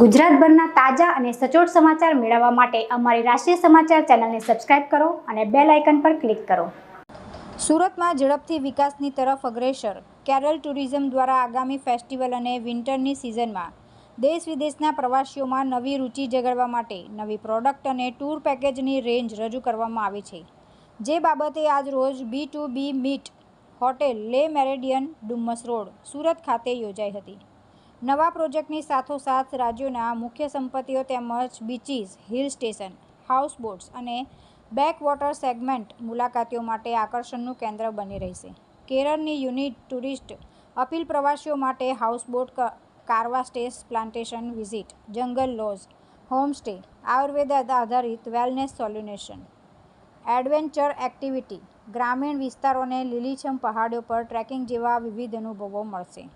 ગુજરાતભરના તાજા અને સચોટ સમાચાર મેળવવા માટે અમારી રાષ્ટ્રીય સમાચાર ચેનલને સબસ્ક્રાઇબ કરો અને બેલ આઇકન પર ક્લિક કરો। સુરતમાં ઝડપથી વિકાસની તરફ અગ્રેસર કેરળ ટુરિઝમ દ્વારા આગામી ફેસ્ટિવલ અને વિન્ટરની સિઝનમાં દેશ વિદેશના પ્રવાસીઓમાં નવી રુચિ જગાડવા માટે નવી પ્રોડક્ટ અને ટૂર પેકેજની રેન્જ રજૂ કરવામાં આવી છે, જે બાબતે આજરોજ B2B મીટ હોટેલ લે મેરેડિયન ડુમ્મસ રોડ, સુરત ખાતે યોજાઈ હતી। નવા પ્રોજેક્ટની સાથોસાથ રાજ્યોના મુખ્ય સંપત્તિઓ તેમજ બીચીસ, હિલ સ્ટેશન, હાઉસબોટ્સ અને બેકવોટર સેગમેન્ટ મુલાકાતીઓ માટે આકર્ષણનું કેન્દ્ર બની રહેશે। કેરળની યુનિક ટુરિસ્ટ અપીલ પ્રવાસીઓ માટે houseboat, Carvaan stay, plantation visit, જંગલ લોજ, હોમસ્ટે, આયુર્વેદ આધારિત વેલનેસ સોલ્યુશન, એડવેન્ચર એક્ટિવિટી, ગ્રામીણ વિસ્તારોને લીલીછમ પહાડીઓ પર ટ્રેકિંગ જેવા વિવિધ અનુભવો મળશે।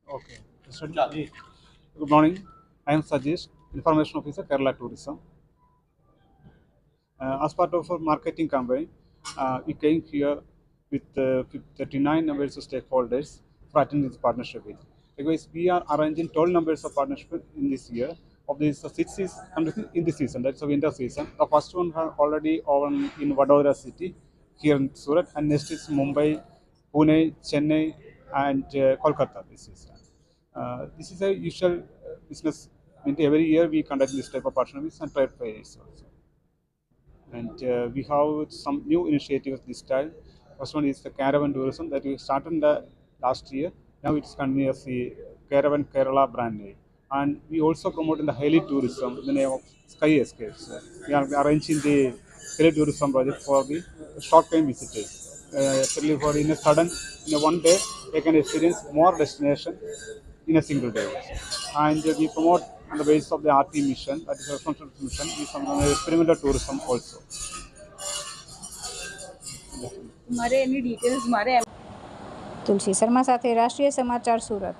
Okay. Good morning. I am Sajesh, Information Officer, Kerala Tourism. As part of our marketing campaign, we came here with 39 numbers of stakeholders for attending this partnership with. Because we are arranging 12 numbers of partnership in this year. Of these, 6 is in this season, that's the winter season. The first one are already on in Vadodara city, here in Surat, and next is Mumbai, Pune, Chennai, and Kolkata this season. This is a usual business. Every year we conduct this type of partnerships and trade fairs also. And we have some new initiatives this time. First one is the caravan tourism that we started the last year. Now it's continuously Caravan Kerala brand name. And we also promote in the heli tourism in the name of Sky Escapes. We are arranging the heli tourism project for the short-time visitors. Actually, for in a one day, they can experience more destination in a single day. And we promote on the basis of the RT mission, that is a responsible mission, we promote experimental tourism also. तुलसी शर्मा साथे राष्ट्रीय समाचार, सूरत।